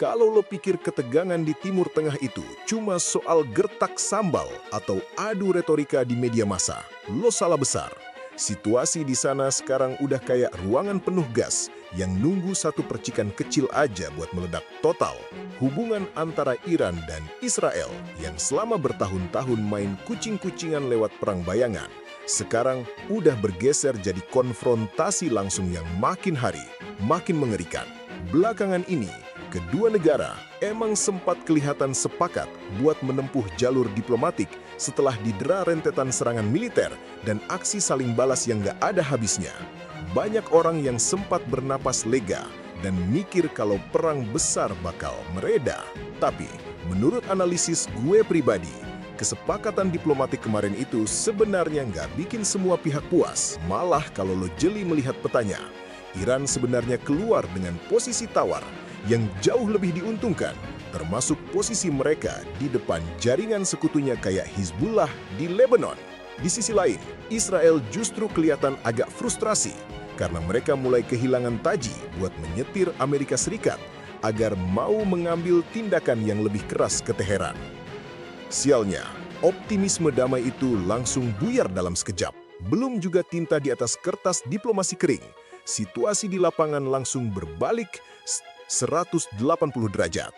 Kalau lo pikir ketegangan di Timur Tengah itu cuma soal gertak sambal atau adu retorika di media massa, lo salah besar. Situasi di sana sekarang udah kayak ruangan penuh gas yang nunggu satu percikan kecil aja buat meledak total. Hubungan antara Iran dan Israel yang selama bertahun-tahun main kucing-kucingan lewat perang bayangan, sekarang udah bergeser jadi konfrontasi langsung yang makin hari makin mengerikan. Belakangan ini, kedua negara emang sempat kelihatan sepakat buat menempuh jalur diplomatik setelah didera rentetan serangan militer dan aksi saling balas yang gak ada habisnya. Banyak orang yang sempat bernapas lega dan mikir kalau perang besar bakal mereda. Tapi, menurut analisis gue pribadi, kesepakatan diplomatik kemarin itu sebenarnya nggak bikin semua pihak puas. Malah kalau lo jeli melihat petanya, Iran sebenarnya keluar dengan posisi tawar yang jauh lebih diuntungkan, termasuk posisi mereka di depan jaringan sekutunya kayak Hizbullah di Lebanon. Di sisi lain, Israel justru kelihatan agak frustrasi karena mereka mulai kehilangan taji buat menyetir Amerika Serikat agar mau mengambil tindakan yang lebih keras ke Teheran. Sialnya, optimisme damai itu langsung buyar dalam sekejap. Belum juga tinta di atas kertas diplomasi kering, situasi di lapangan langsung berbalik 180 derajat.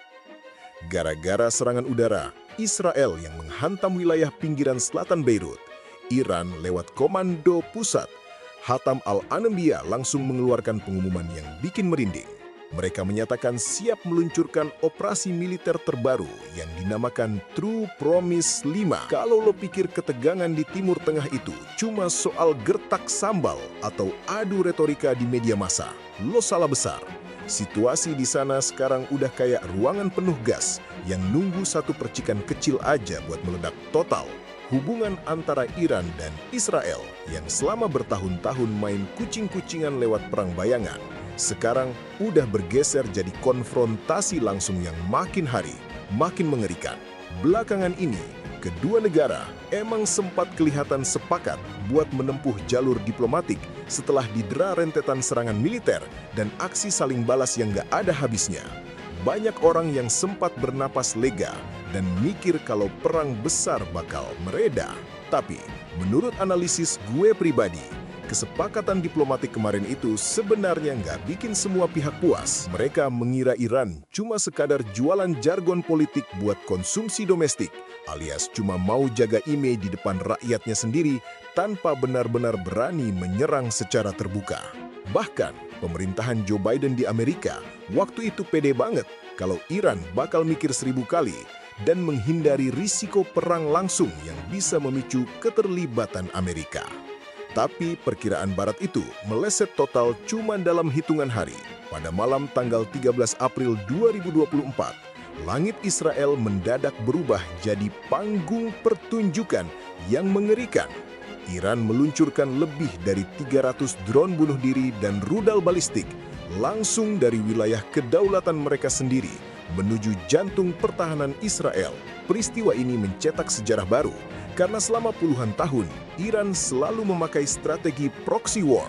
Gara-gara serangan udara Israel yang menghantam wilayah pinggiran selatan Beirut, Iran lewat Komando Pusat Hatam Al-Anbiya langsung mengeluarkan pengumuman yang bikin merinding. Mereka menyatakan siap meluncurkan operasi militer terbaru yang dinamakan True Promise 5. Kalau lo pikir ketegangan di Timur Tengah itu cuma soal gertak sambal atau adu retorika di media massa, lo salah besar. Situasi di sana sekarang udah kayak ruangan penuh gas yang nunggu satu percikan kecil aja buat meledak total. Hubungan antara Iran dan Israel yang selama bertahun-tahun main kucing-kucingan lewat perang bayangan, sekarang udah bergeser jadi konfrontasi langsung yang makin hari makin mengerikan. Belakangan ini, kedua negara emang sempat kelihatan sepakat buat menempuh jalur diplomatik setelah didera rentetan serangan militer dan aksi saling balas yang gak ada habisnya. Banyak orang yang sempat bernapas lega dan mikir kalau perang besar bakal mereda. Tapi, menurut analisis gue pribadi, kesepakatan diplomatik kemarin itu sebenarnya nggak bikin semua pihak puas. Mereka mengira Iran cuma sekadar jualan jargon politik buat konsumsi domestik, alias cuma mau jaga image di depan rakyatnya sendiri tanpa benar-benar berani menyerang secara terbuka. Bahkan, pemerintahan Joe Biden di Amerika waktu itu pede banget kalau Iran bakal mikir 1000 kali dan menghindari risiko perang langsung yang bisa memicu keterlibatan Amerika. Tapi perkiraan Barat itu meleset total cuma dalam hitungan hari. Pada malam tanggal 13 April 2024, langit Israel mendadak berubah jadi panggung pertunjukan yang mengerikan. Iran meluncurkan lebih dari 300 drone bunuh diri dan rudal balistik langsung dari wilayah kedaulatan mereka sendiri menuju jantung pertahanan Israel. Peristiwa ini mencetak sejarah baru karena selama puluhan tahun Iran selalu memakai strategi proxy war,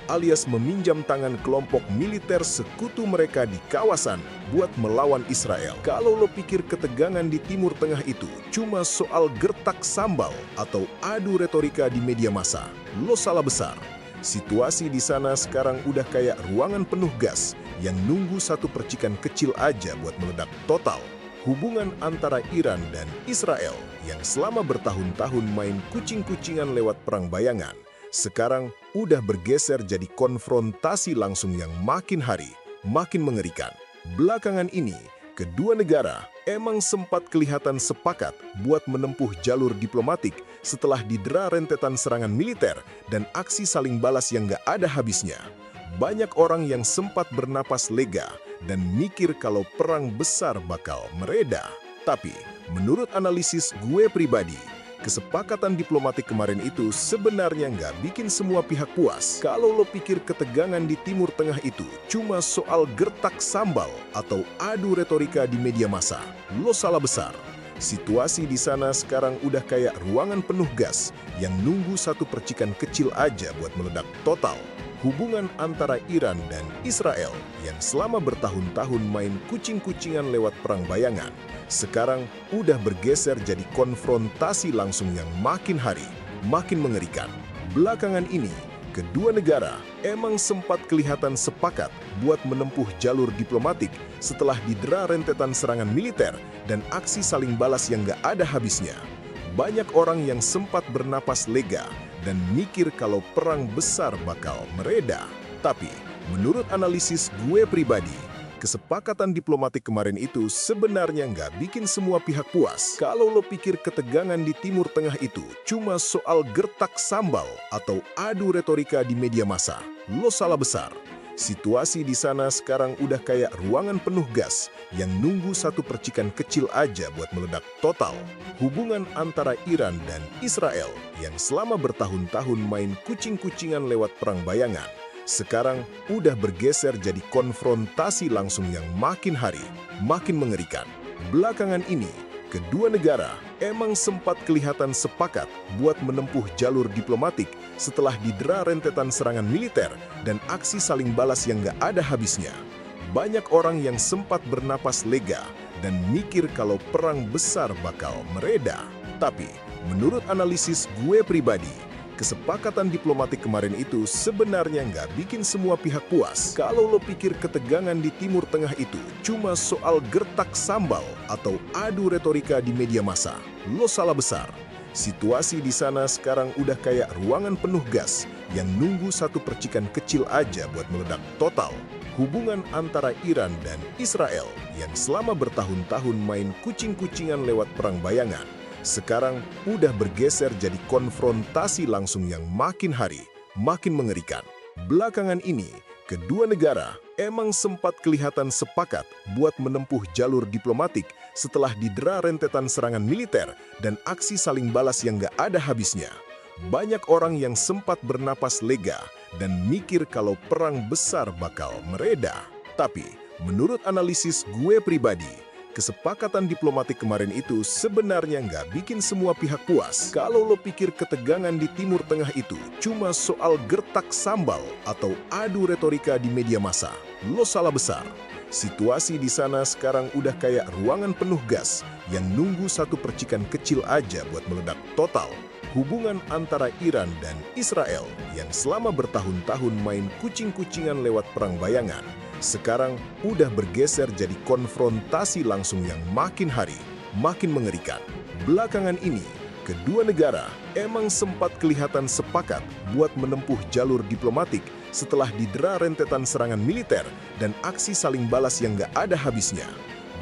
alias meminjam tangan kelompok militer sekutu mereka di kawasan buat melawan Israel. Kalau lo pikir ketegangan di Timur Tengah itu cuma soal gertak sambal atau adu retorika di media massa, lo salah besar. Situasi di sana sekarang udah kayak ruangan penuh gas yang nunggu satu percikan kecil aja buat meledak total. Hubungan antara Iran dan Israel yang selama bertahun-tahun main kucing-kucingan lewat perang bayangan, sekarang udah bergeser jadi konfrontasi langsung yang makin hari makin mengerikan. Belakangan ini, kedua negara emang sempat kelihatan sepakat buat menempuh jalur diplomatik setelah didera rentetan serangan militer dan aksi saling balas yang gak ada habisnya. Banyak orang yang sempat bernapas lega dan mikir kalau perang besar bakal mereda. Tapi, menurut analisis gue pribadi, kesepakatan diplomatik kemarin itu sebenarnya nggak bikin semua pihak puas. Kalau lo pikir ketegangan di Timur Tengah itu cuma soal gertak sambal atau adu retorika di media massa, lo salah besar. Situasi di sana sekarang udah kayak ruangan penuh gas yang nunggu satu percikan kecil aja buat meledak total. Hubungan antara Iran dan Israel yang selama bertahun-tahun main kucing-kucingan lewat perang bayangan, sekarang udah bergeser jadi konfrontasi langsung yang makin hari, makin mengerikan. Belakangan ini, kedua negara emang sempat kelihatan sepakat buat menempuh jalur diplomatik setelah didera rentetan serangan militer dan aksi saling balas yang gak ada habisnya. Banyak orang yang sempat bernapas lega dan mikir kalau perang besar bakal mereda. Tapi, menurut analisis gue pribadi, kesepakatan diplomatik kemarin itu sebenarnya nggak bikin semua pihak puas. Kalau lo pikir ketegangan di Timur Tengah itu cuma soal gertak sambal atau adu retorika di media massa, lo salah besar. Situasi di sana sekarang udah kayak ruangan penuh gas yang nunggu satu percikan kecil aja buat meledak total. Hubungan antara Iran dan Israel yang selama bertahun-tahun main kucing-kucingan lewat perang bayangan, sekarang udah bergeser jadi konfrontasi langsung yang makin hari, makin mengerikan. Belakangan ini, kedua negara emang sempat kelihatan sepakat buat menempuh jalur diplomatik setelah didera rentetan serangan militer dan aksi saling balas yang gak ada habisnya. Banyak orang yang sempat bernapas lega dan mikir kalau perang besar bakal mereda. Tapi, menurut analisis gue pribadi, kesepakatan diplomatik kemarin itu sebenarnya nggak bikin semua pihak puas. Kalau lo pikir ketegangan di Timur Tengah itu cuma soal gertak sambal atau adu retorika di media massa, lo salah besar. Situasi di sana sekarang udah kayak ruangan penuh gas yang nunggu satu percikan kecil aja buat meledak total. Hubungan antara Iran dan Israel yang selama bertahun-tahun main kucing-kucingan lewat perang bayangan, sekarang udah bergeser jadi konfrontasi langsung yang makin hari, makin mengerikan. Belakangan ini, kedua negara emang sempat kelihatan sepakat buat menempuh jalur diplomatik setelah didera rentetan serangan militer dan aksi saling balas yang gak ada habisnya. Banyak orang yang sempat bernapas lega dan mikir kalau perang besar bakal mereda. Tapi, menurut analisis gue pribadi, kesepakatan diplomatik kemarin itu sebenarnya nggak bikin semua pihak puas. Kalau lo pikir ketegangan di Timur Tengah itu cuma soal gertak sambal atau adu retorika di media massa, lo salah besar. Situasi di sana sekarang udah kayak ruangan penuh gas yang nunggu satu percikan kecil aja buat meledak total. Hubungan antara Iran dan Israel yang selama bertahun-tahun main kucing-kucingan lewat perang bayangan, sekarang udah bergeser jadi konfrontasi langsung yang makin hari, makin mengerikan. Belakangan ini, kedua negara emang sempat kelihatan sepakat buat menempuh jalur diplomatik setelah didera rentetan serangan militer dan aksi saling balas yang gak ada habisnya.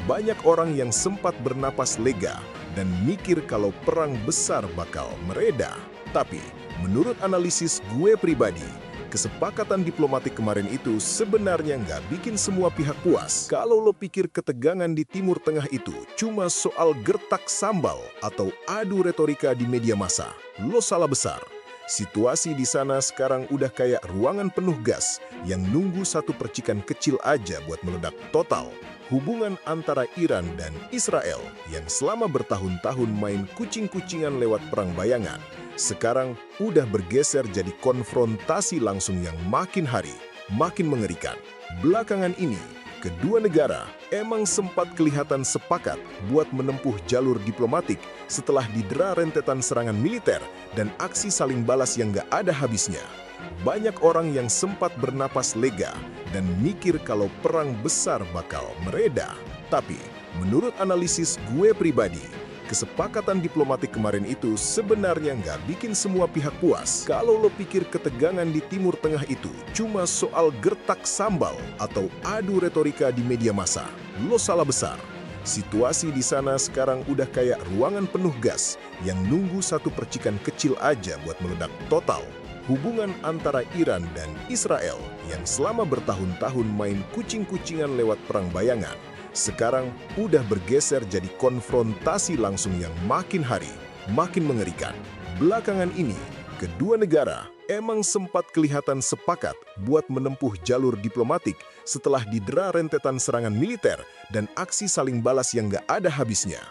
Banyak orang yang sempat bernapas lega dan mikir kalau perang besar bakal mereda. Tapi, menurut analisis gue pribadi, kesepakatan diplomatik kemarin itu sebenarnya nggak bikin semua pihak puas. Kalau lo pikir ketegangan di Timur Tengah itu cuma soal gertak sambal atau adu retorika di media massa, lo salah besar. Situasi di sana sekarang udah kayak ruangan penuh gas yang nunggu satu percikan kecil aja buat meledak total. Hubungan antara Iran dan Israel yang selama bertahun-tahun main kucing-kucingan lewat perang bayangan, sekarang udah bergeser jadi konfrontasi langsung yang makin hari, makin mengerikan. Belakangan ini, kedua negara emang sempat kelihatan sepakat buat menempuh jalur diplomatik setelah didera rentetan serangan militer dan aksi saling balas yang gak ada habisnya. Banyak orang yang sempat bernapas lega dan mikir kalau perang besar bakal mereda. Tapi, menurut analisis gue pribadi, kesepakatan diplomatik kemarin itu sebenarnya nggak bikin semua pihak puas. Kalau lo pikir ketegangan di Timur Tengah itu cuma soal gertak sambal atau adu retorika di media massa, lo salah besar. Situasi di sana sekarang udah kayak ruangan penuh gas yang nunggu satu percikan kecil aja buat meledak total. Hubungan antara Iran dan Israel yang selama bertahun-tahun main kucing-kucingan lewat perang bayangan, sekarang udah bergeser jadi konfrontasi langsung yang makin hari, makin mengerikan. Belakangan ini, kedua negara emang sempat kelihatan sepakat buat menempuh jalur diplomatik setelah didera rentetan serangan militer dan aksi saling balas yang gak ada habisnya.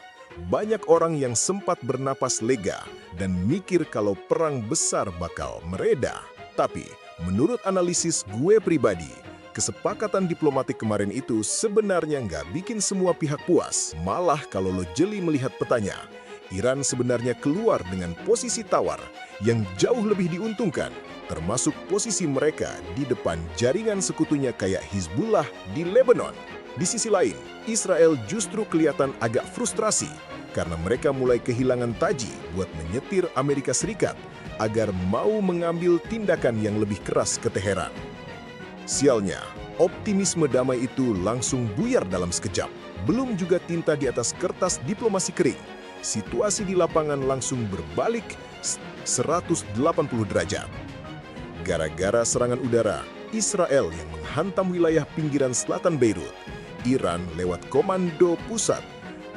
Banyak orang yang sempat bernapas lega dan mikir kalau perang besar bakal mereda. Tapi, Menurut analisis gue pribadi, kesepakatan diplomatik kemarin itu sebenarnya nggak bikin semua pihak puas. Malah kalau lo jeli melihat petanya, Iran sebenarnya keluar dengan posisi tawar yang jauh lebih diuntungkan, termasuk posisi mereka di depan jaringan sekutunya kayak Hizbullah di Lebanon. Di sisi lain, Israel justru kelihatan agak frustrasi karena mereka mulai kehilangan taji buat menyetir Amerika Serikat agar mau mengambil tindakan yang lebih keras ke Teheran. Sialnya, optimisme damai itu langsung buyar dalam sekejap. Belum juga tinta di atas kertas diplomasi kering, situasi di lapangan langsung berbalik 180 derajat. Gara-gara serangan udara, Israel yang menghantam wilayah pinggiran selatan Beirut, Iran lewat Komando Pusat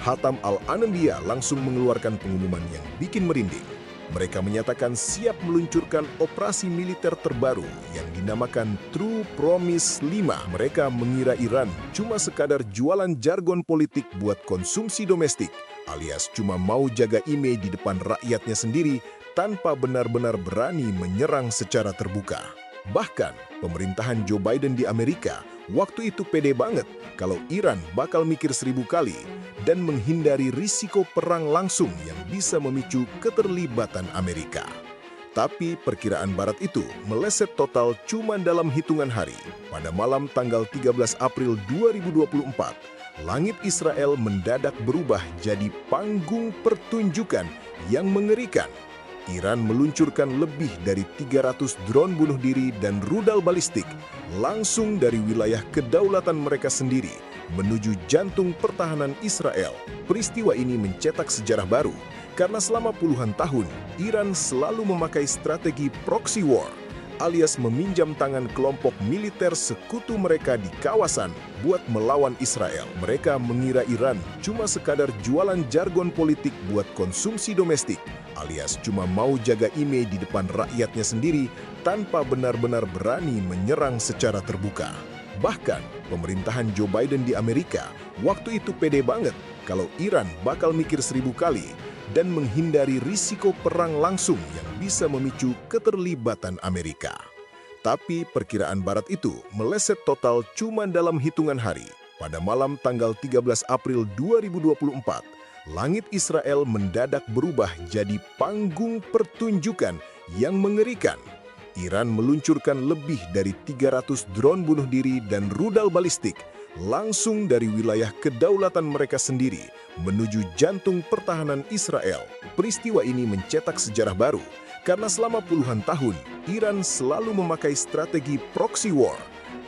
Hatam Al-Anandiyah langsung mengeluarkan pengumuman yang bikin merinding. Mereka menyatakan siap meluncurkan operasi militer terbaru yang dinamakan True Promise 5. Mereka mengira Iran cuma sekadar jualan jargon politik buat konsumsi domestik, alias cuma mau jaga image di depan rakyatnya sendiri tanpa benar-benar berani menyerang secara terbuka. Bahkan, pemerintahan Joe Biden di Amerika waktu itu pede banget kalau Iran bakal mikir 1000 kali dan menghindari risiko perang langsung yang bisa memicu keterlibatan Amerika. Tapi perkiraan Barat itu meleset total cuma dalam hitungan hari. Pada malam tanggal 13 April 2024, langit Israel mendadak berubah jadi panggung pertunjukan yang mengerikan. Iran meluncurkan lebih dari 300 drone bunuh diri dan rudal balistik langsung dari wilayah kedaulatan mereka sendiri menuju jantung pertahanan Israel. Peristiwa ini mencetak sejarah baru karena selama puluhan tahun Iran selalu memakai strategi proxy war, alias meminjam tangan kelompok militer sekutu mereka di kawasan buat melawan Israel. Mereka mengira Iran cuma sekadar jualan jargon politik buat konsumsi domestik, alias cuma mau jaga image di depan rakyatnya sendiri tanpa benar-benar berani menyerang secara terbuka. Bahkan, pemerintahan Joe Biden di Amerika waktu itu pede banget kalau Iran bakal mikir 1000 kali dan menghindari risiko perang langsung yang bisa memicu keterlibatan Amerika. Tapi perkiraan Barat itu meleset total cuma dalam hitungan hari. Pada malam tanggal 13 April 2024, langit Israel mendadak berubah jadi panggung pertunjukan yang mengerikan. Iran meluncurkan lebih dari 300 drone bunuh diri dan rudal balistik langsung dari wilayah kedaulatan mereka sendiri menuju jantung pertahanan Israel. Peristiwa ini mencetak sejarah baru karena selama puluhan tahun Iran selalu memakai strategi proxy war,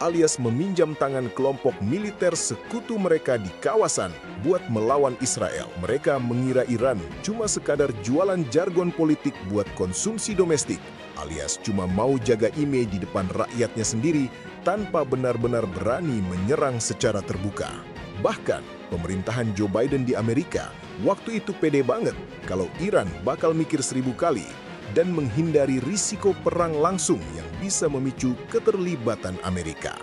alias meminjam tangan kelompok militer sekutu mereka di kawasan buat melawan Israel. Mereka mengira Iran cuma sekadar jualan jargon politik buat konsumsi domestik, alias cuma mau jaga image di depan rakyatnya sendiri tanpa benar-benar berani menyerang secara terbuka. Bahkan, pemerintahan Joe Biden di Amerika waktu itu pede banget kalau Iran bakal mikir 1000 kali dan menghindari risiko perang langsung yang bisa memicu keterlibatan Amerika.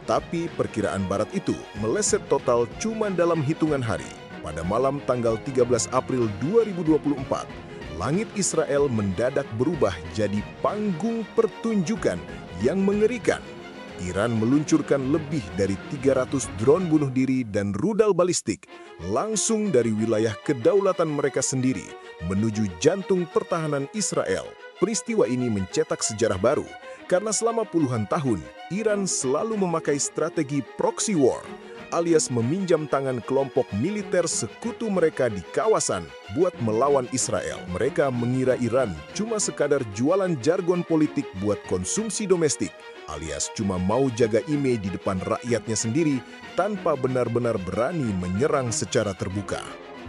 Tapi perkiraan Barat itu meleset total cuma dalam hitungan hari. Pada malam tanggal 13 April 2024, langit Israel mendadak berubah jadi panggung pertunjukan yang mengerikan. Iran meluncurkan lebih dari 300 drone bunuh diri dan rudal balistik langsung dari wilayah kedaulatan mereka sendiri menuju jantung pertahanan Israel. Peristiwa ini mencetak sejarah baru karena selama puluhan tahun Iran selalu memakai strategi proxy war, alias meminjam tangan kelompok militer sekutu mereka di kawasan buat melawan Israel. Mereka mengira Iran cuma sekadar jualan jargon politik buat konsumsi domestik, alias cuma mau jaga image di depan rakyatnya sendiri tanpa benar-benar berani menyerang secara terbuka.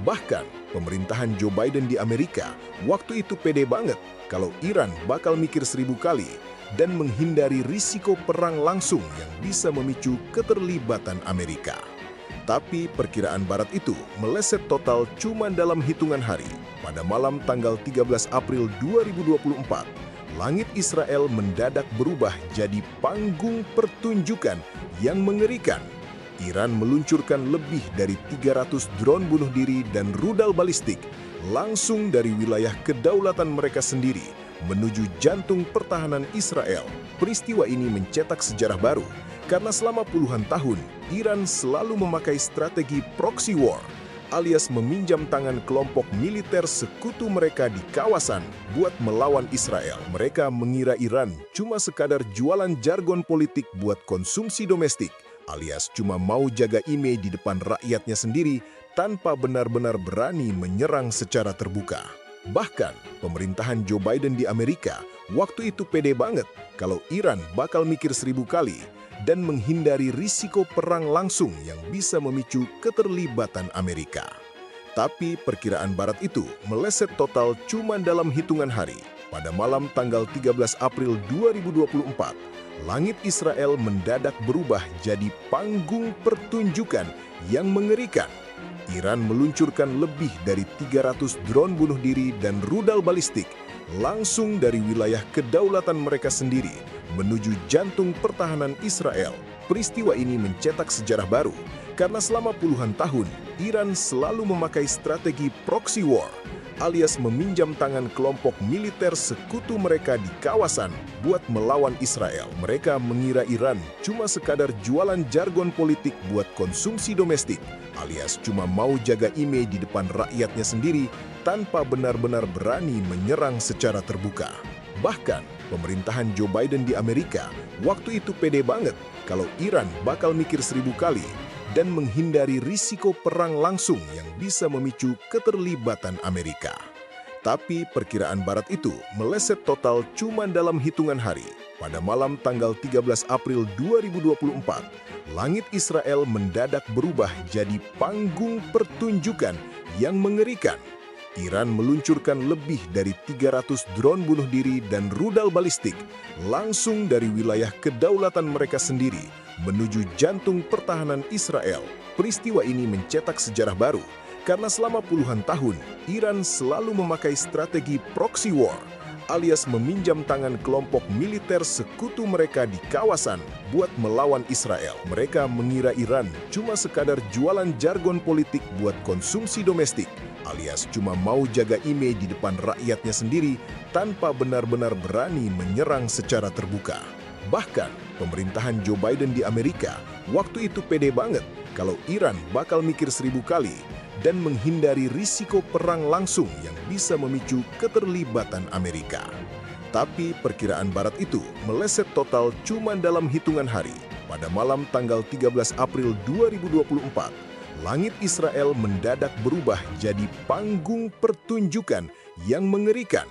Bahkan, pemerintahan Joe Biden di Amerika waktu itu pede banget kalau Iran bakal mikir 1000 kali dan menghindari risiko perang langsung yang bisa memicu keterlibatan Amerika. Tapi perkiraan Barat itu meleset total cuma dalam hitungan hari. Pada malam tanggal 13 April 2024, langit Israel mendadak berubah jadi panggung pertunjukan yang mengerikan. Iran meluncurkan lebih dari 300 drone bunuh diri dan rudal balistik langsung dari wilayah kedaulatan mereka sendiri menuju jantung pertahanan Israel. Peristiwa ini mencetak sejarah baru karena selama puluhan tahun, Iran selalu memakai strategi proxy war, alias meminjam tangan kelompok militer sekutu mereka di kawasan buat melawan Israel. Mereka mengira Iran cuma sekadar jualan jargon politik buat konsumsi domestik, alias cuma mau jaga image di depan rakyatnya sendiri tanpa benar-benar berani menyerang secara terbuka. Bahkan, pemerintahan Joe Biden di Amerika waktu itu pede banget kalau Iran bakal mikir 1000 kali dan menghindari risiko perang langsung yang bisa memicu keterlibatan Amerika. Tapi perkiraan Barat itu meleset total cuma dalam hitungan hari. Pada malam tanggal 13 April 2024, langit Israel mendadak berubah jadi panggung pertunjukan yang mengerikan. Iran meluncurkan lebih dari 300 drone bunuh diri dan rudal balistik langsung dari wilayah kedaulatan mereka sendiri menuju jantung pertahanan Israel. Peristiwa ini mencetak sejarah baru karena selama puluhan tahun, Iran selalu memakai strategi proxy war, alias meminjam tangan kelompok militer sekutu mereka di kawasan buat melawan Israel. Mereka mengira Iran cuma sekadar jualan jargon politik buat konsumsi domestik, alias cuma mau jaga image di depan rakyatnya sendiri tanpa benar-benar berani menyerang secara terbuka. Bahkan, pemerintahan Joe Biden di Amerika waktu itu pede banget kalau Iran bakal mikir 1000 kali dan menghindari risiko perang langsung yang bisa memicu keterlibatan Amerika. Tapi perkiraan Barat itu meleset total cuma dalam hitungan hari. Pada malam tanggal 13 April 2024, langit Israel mendadak berubah jadi panggung pertunjukan yang mengerikan. Iran meluncurkan lebih dari 300 drone bunuh diri dan rudal balistik langsung dari wilayah kedaulatan mereka sendiri menuju jantung pertahanan Israel. Peristiwa ini mencetak sejarah baru karena selama puluhan tahun, Iran selalu memakai strategi proxy war, alias meminjam tangan kelompok militer sekutu mereka di kawasan buat melawan Israel. Mereka mengira Iran cuma sekadar jualan jargon politik buat konsumsi domestik, alias cuma mau jaga image di depan rakyatnya sendiri tanpa benar-benar berani menyerang secara terbuka. Bahkan, pemerintahan Joe Biden di Amerika waktu itu pede banget kalau Iran bakal mikir 1000 kali dan menghindari risiko perang langsung yang bisa memicu keterlibatan Amerika. Tapi perkiraan Barat itu meleset total cuma dalam hitungan hari. Pada malam tanggal 13 April 2024, langit Israel mendadak berubah jadi panggung pertunjukan yang mengerikan.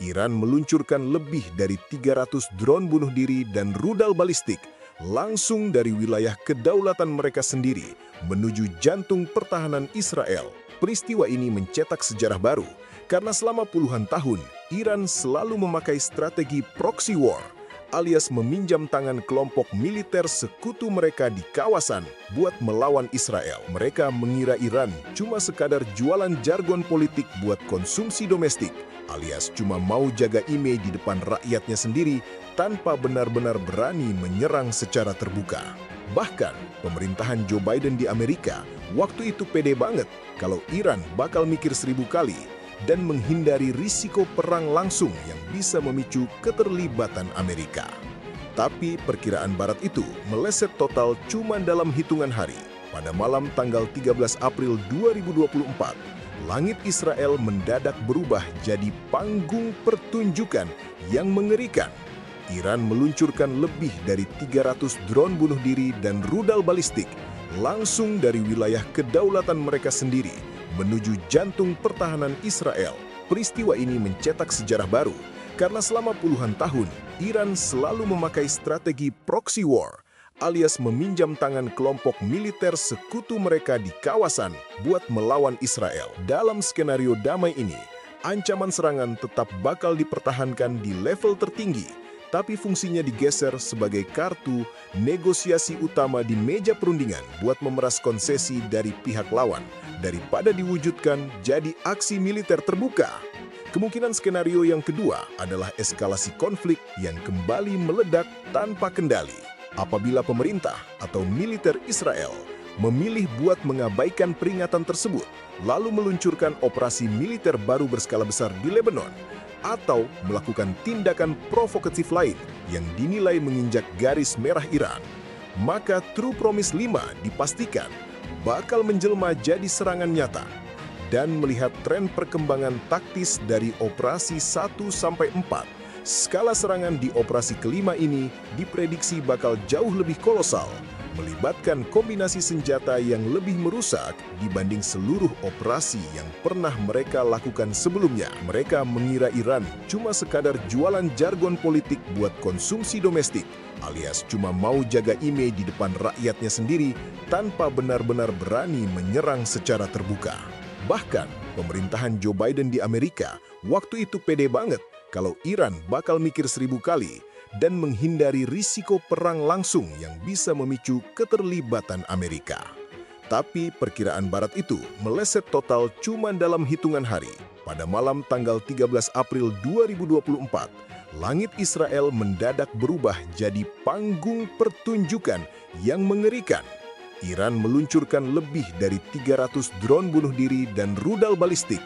Iran meluncurkan lebih dari 300 drone bunuh diri dan rudal balistik langsung dari wilayah kedaulatan mereka sendiri menuju jantung pertahanan Israel. Peristiwa ini mencetak sejarah baru karena selama puluhan tahun, Iran selalu memakai strategi proxy war, alias meminjam tangan kelompok militer sekutu mereka di kawasan buat melawan Israel. Mereka mengira Iran cuma sekadar jualan jargon politik buat konsumsi domestik, alias cuma mau jaga image di depan rakyatnya sendiri tanpa benar-benar berani menyerang secara terbuka. Bahkan, pemerintahan Joe Biden di Amerika waktu itu pede banget kalau Iran bakal mikir 1000 kali dan menghindari risiko perang langsung yang bisa memicu keterlibatan Amerika. Tapi perkiraan Barat itu meleset total cuma dalam hitungan hari. Pada malam tanggal 13 April 2024, langit Israel mendadak berubah jadi panggung pertunjukan yang mengerikan. Iran meluncurkan lebih dari 300 drone bunuh diri dan rudal balistik langsung dari wilayah kedaulatan mereka sendiri menuju jantung pertahanan Israel. Peristiwa ini mencetak sejarah baru karena selama puluhan tahun, Iran selalu memakai strategi proxy war, alias meminjam tangan kelompok militer sekutu mereka di kawasan buat melawan Israel. Dalam skenario damai ini, ancaman serangan tetap bakal dipertahankan di level tertinggi, tapi fungsinya digeser sebagai kartu negosiasi utama di meja perundingan buat memeras konsesi dari pihak lawan daripada diwujudkan jadi aksi militer terbuka. Kemungkinan skenario yang kedua adalah eskalasi konflik yang kembali meledak tanpa kendali. Apabila pemerintah atau militer Israel memilih buat mengabaikan peringatan tersebut, lalu meluncurkan operasi militer baru berskala besar di Lebanon, atau melakukan tindakan provokatif lain yang dinilai menginjak garis merah Iran, maka True Promise 5 dipastikan bakal menjelma jadi serangan nyata. Dan melihat tren perkembangan taktis dari operasi 1-4, skala serangan di operasi kelima ini diprediksi bakal jauh lebih kolosal, melibatkan kombinasi senjata yang lebih merusak dibanding seluruh operasi yang pernah mereka lakukan sebelumnya. Mereka mengira Iran cuma sekadar jualan jargon politik buat konsumsi domestik, alias cuma mau jaga image di depan rakyatnya sendiri tanpa benar-benar berani menyerang secara terbuka. Bahkan, pemerintahan Joe Biden di Amerika waktu itu pede banget kalau Iran bakal mikir 1000 kali dan menghindari risiko perang langsung yang bisa memicu keterlibatan Amerika. Tapi perkiraan Barat itu meleset total cuma dalam hitungan hari. Pada malam tanggal 13 April 2024, langit Israel mendadak berubah jadi panggung pertunjukan yang mengerikan. Iran meluncurkan lebih dari 300 drone bunuh diri dan rudal balistik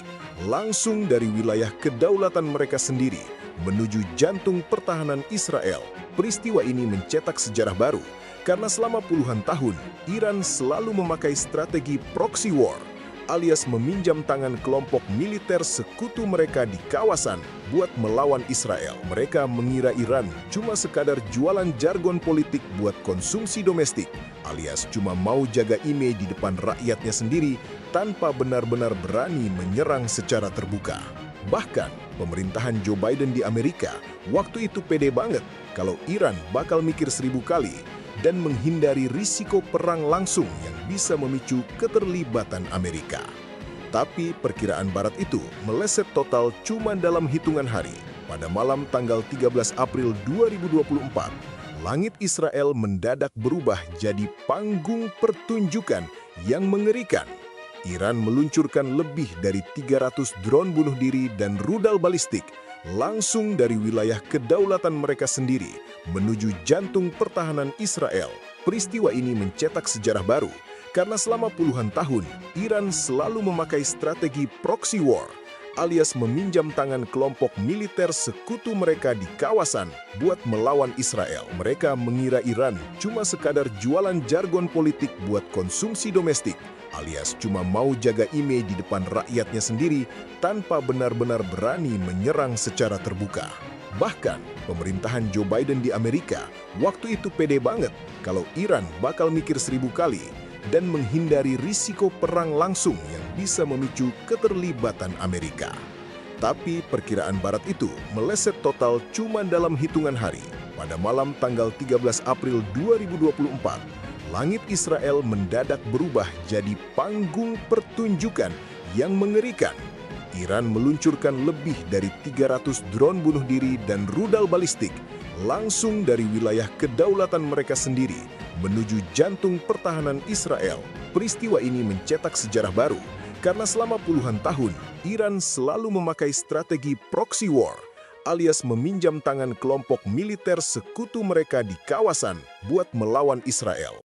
langsung dari wilayah kedaulatan mereka sendiri menuju jantung pertahanan Israel. Peristiwa ini mencetak sejarah baru karena selama puluhan tahun Iran selalu memakai strategi proxy war, alias meminjam tangan kelompok militer sekutu mereka di kawasan buat melawan Israel. Mereka mengira Iran cuma sekadar jualan jargon politik buat konsumsi domestik, alias cuma mau jaga image di depan rakyatnya sendiri tanpa benar-benar berani menyerang secara terbuka. Bahkan, pemerintahan Joe Biden di Amerika waktu itu pede banget kalau Iran bakal mikir 1000 kali dan menghindari risiko perang langsung yang bisa memicu keterlibatan Amerika. Tapi perkiraan Barat itu meleset total cuma dalam hitungan hari. Pada malam tanggal 13 April 2024, langit Israel mendadak berubah jadi panggung pertunjukan yang mengerikan. Iran meluncurkan lebih dari 300 drone bunuh diri dan rudal balistik langsung dari wilayah kedaulatan mereka sendiri menuju jantung pertahanan Israel. Peristiwa ini mencetak sejarah baru karena selama puluhan tahun Iran selalu memakai strategi proxy war, alias meminjam tangan kelompok militer sekutu mereka di kawasan buat melawan Israel. Mereka mengira Iran cuma sekadar jualan jargon politik buat konsumsi domestik, alias cuma mau jaga image di depan rakyatnya sendiri tanpa benar-benar berani menyerang secara terbuka. Bahkan, pemerintahan Joe Biden di Amerika waktu itu pede banget kalau Iran bakal mikir 1000 kali dan menghindari risiko perang langsung yang bisa memicu keterlibatan Amerika. Tapi perkiraan Barat itu meleset total cuma dalam hitungan hari. Pada malam tanggal 13 April 2024, langit Israel mendadak berubah jadi panggung pertunjukan yang mengerikan. Iran meluncurkan lebih dari 300 drone bunuh diri dan rudal balistik langsung dari wilayah kedaulatan mereka sendiri menuju jantung pertahanan Israel. Peristiwa ini mencetak sejarah baru karena selama puluhan tahun Iran selalu memakai strategi proxy war, alias meminjam tangan kelompok militer sekutu mereka di kawasan buat melawan Israel.